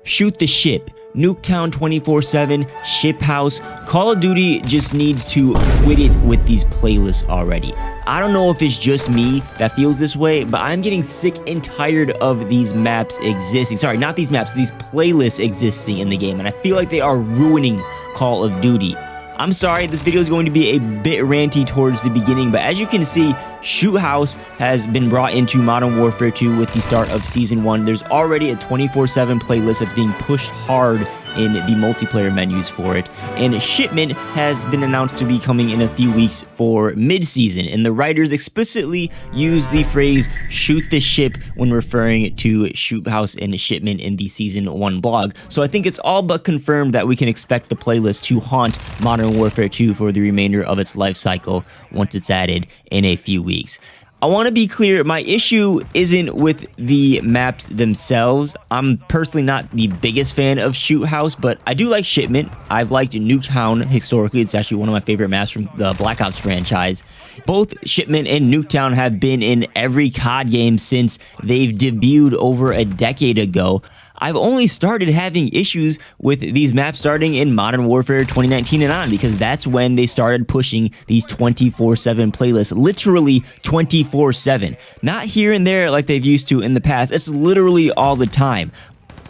Shoot the Ship, Nuketown 24/7, Ship House. Call of Duty just needs to quit it with these playlists already. I don't know if it's just me that feels this way, but I'm getting sick and tired of these maps existing. Sorry, not these maps, these playlists existing in the game, and I feel like they are ruining Call of Duty. I'm sorry, this video is going to be a bit ranty towards the beginning, but as you can see, Shoot House has been brought into Modern Warfare 2 with the start of Season 1. There's already a 24/7 playlist that's being pushed hard in the multiplayer menus for it, and Shipment has been announced to be coming in a few weeks for mid-season, and the writers explicitly use the phrase shoot the ship when referring to Shoot House and Shipment in the Season 1 blog. So I think it's all but confirmed that we can expect the playlist to haunt Modern Warfare 2 for the remainder of its life cycle once it's added in a few weeks. I want to be clear, my issue isn't with the maps themselves. I'm personally not the biggest fan of Shoot House, but I do like Shipment. I've liked Nuketown historically. It's actually one of my favorite maps from the Black Ops franchise. Both Shipment and Nuketown have been in every COD game since they've debuted over a decade ago. I've only started having issues with these maps starting in Modern Warfare 2019 and on, because that's when they started pushing these 24/7 playlists, literally 24/7. Not here and there like they've used to in the past, it's literally all the time.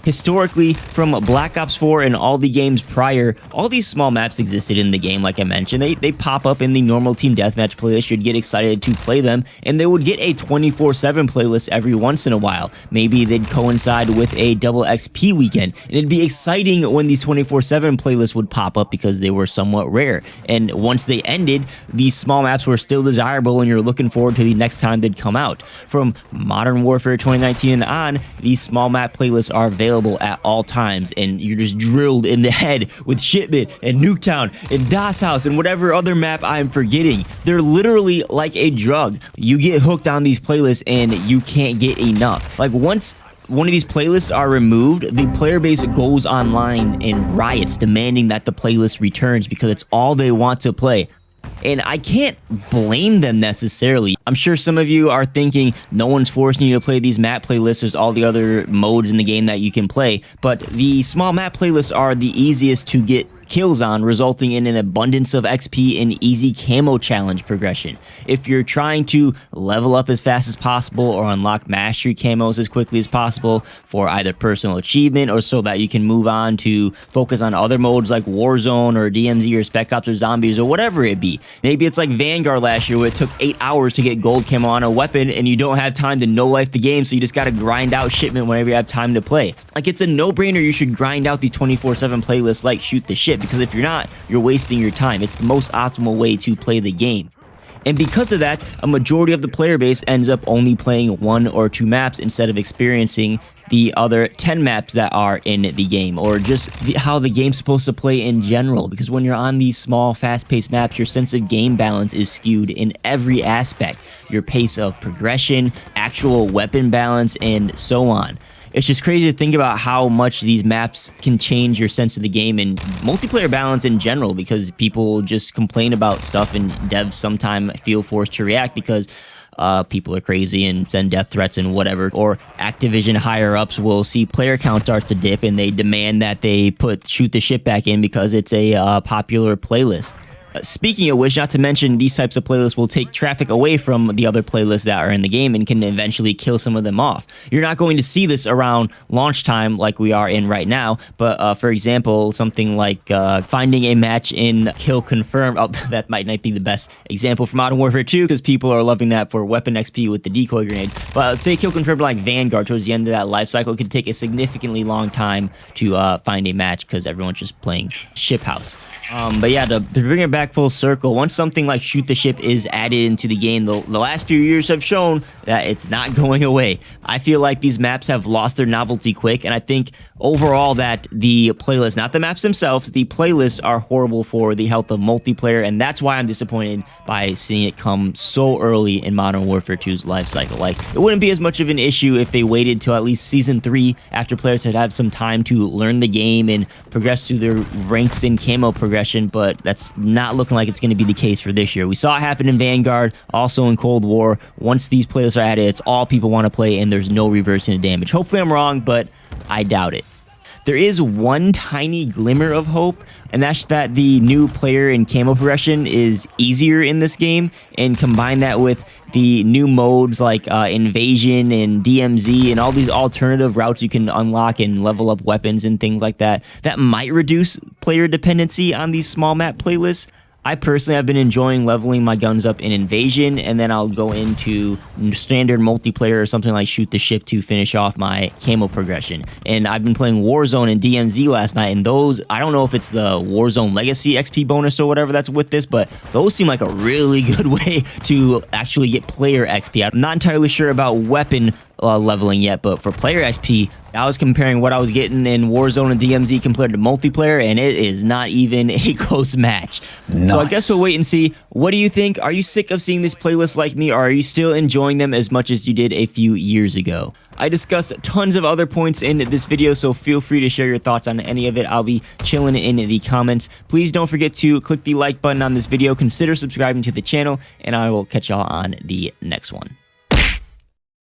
Historically, from Black Ops 4 and all the games prior, all these small maps existed in the game, like I mentioned. They pop up in the normal team deathmatch playlist. You'd get excited to play them, and they would get a 24/7 playlist every once in a while. Maybe they'd coincide with a double XP weekend, and it'd be exciting when these 24/7 playlists would pop up because they were somewhat rare. And once they ended, these small maps were still desirable, and you're looking forward to the next time they'd come out. From Modern Warfare 2019 and on, these small map playlists are available at all times, and you're just drilled in the head with Shipment and Nuketown and DOS House and whatever other map I'm forgetting. They're literally like a drug. You get hooked on these playlists and you can't get enough. Like, once one of these playlists are removed, the player base goes online in riots demanding that the playlist returns because it's all they want to play. And I can't blame them necessarily. I'm sure some of you are thinking, no one's forcing you to play these map playlists. There's all the other modes in the game that you can play. But the small map playlists are the easiest to get kills on, resulting in an abundance of XP and easy camo challenge progression. If you're trying to level up as fast as possible or unlock mastery camos as quickly as possible for either personal achievement or so that you can move on to focus on other modes like Warzone or DMZ or Spec Ops or Zombies or whatever it be. Maybe it's like Vanguard last year where it took 8 hours to get gold camo on a weapon and you don't have time to no-life the game, so you just gotta grind out Shipment whenever you have time to play. Like, it's a no-brainer you should grind out these 24/7 playlists like Shoot the Ship, because if you're not, you're wasting your time. It's the most optimal way to play the game. And because of that, a majority of the player base ends up only playing 1 or 2 maps instead of experiencing the other 10 maps that are in the game, or just how the game's supposed to play in general. Because when you're on these small, fast-paced maps, your sense of game balance is skewed in every aspect. Your pace of progression, actual weapon balance, and so on. It's just crazy to think about how much these maps can change your sense of the game and multiplayer balance in general, because people just complain about stuff and devs sometimes feel forced to react because people are crazy and send death threats and whatever. Or Activision higher-ups will see player count start to dip and they demand that they put Shoot the Ship back in because it's a popular playlist. Speaking of which, not to mention, these types of playlists will take traffic away from the other playlists that are in the game and can eventually kill some of them off. You're not going to see this around launch time like we are in right now, but for example, something like finding a match in Kill Confirmed. Oh, that might not be the best example for Modern Warfare 2 because people are loving that for weapon XP with the decoy grenade. But let's say Kill Confirmed like Vanguard, towards the end of that life cycle, it could take a significantly long time to find a match because everyone's just playing Ship House. But yeah, to bring it back full circle, once something like Shoot the Ship is added into the game, the last few years have shown that it's not going away. I feel like these maps have lost their novelty quick, and I think overall that the playlists, not the maps themselves, the playlists are horrible for the health of multiplayer, and that's why I'm disappointed by seeing it come so early in Modern Warfare 2's life cycle. Like, it wouldn't be as much of an issue if they waited till at least Season 3 after players had had some time to learn the game and progress through their ranks in camo progression, but that's not looking like it's going to be the case for this year. We saw it happen in Vanguard, also in Cold War. Once these playlists are added, it's all people want to play, and there's no reversing the damage. Hopefully I'm wrong, but I doubt it. There is one tiny glimmer of hope, and that's that the new player and camo progression is easier in this game, and combine that with the new modes like Invasion and DMZ and all these alternative routes you can unlock and level up weapons and things like that, that might reduce player dependency on these small map playlists. I personally have been enjoying leveling my guns up in Invasion, and then I'll go into standard multiplayer or something like Shoot the Ship to finish off my camo progression. And I've been playing Warzone and DMZ last night, and those, I don't know if it's the Warzone Legacy XP bonus or whatever that's with this, but those seem like a really good way to actually get player XP. I'm not entirely sure about weapon leveling yet, but for player XP, I was comparing what I was getting in Warzone and DMZ compared to multiplayer, and it is not even a close match. Nice. So I guess we'll wait and see. What do you think? Are you sick of seeing this playlist like me, or are you still enjoying them as much as you did a few years ago? I discussed tons of other points in this video, so feel free to share your thoughts on any of it. I'll be chilling in the comments. Please don't forget to click the like button on this video, consider subscribing to the channel, and I will catch y'all on the next one.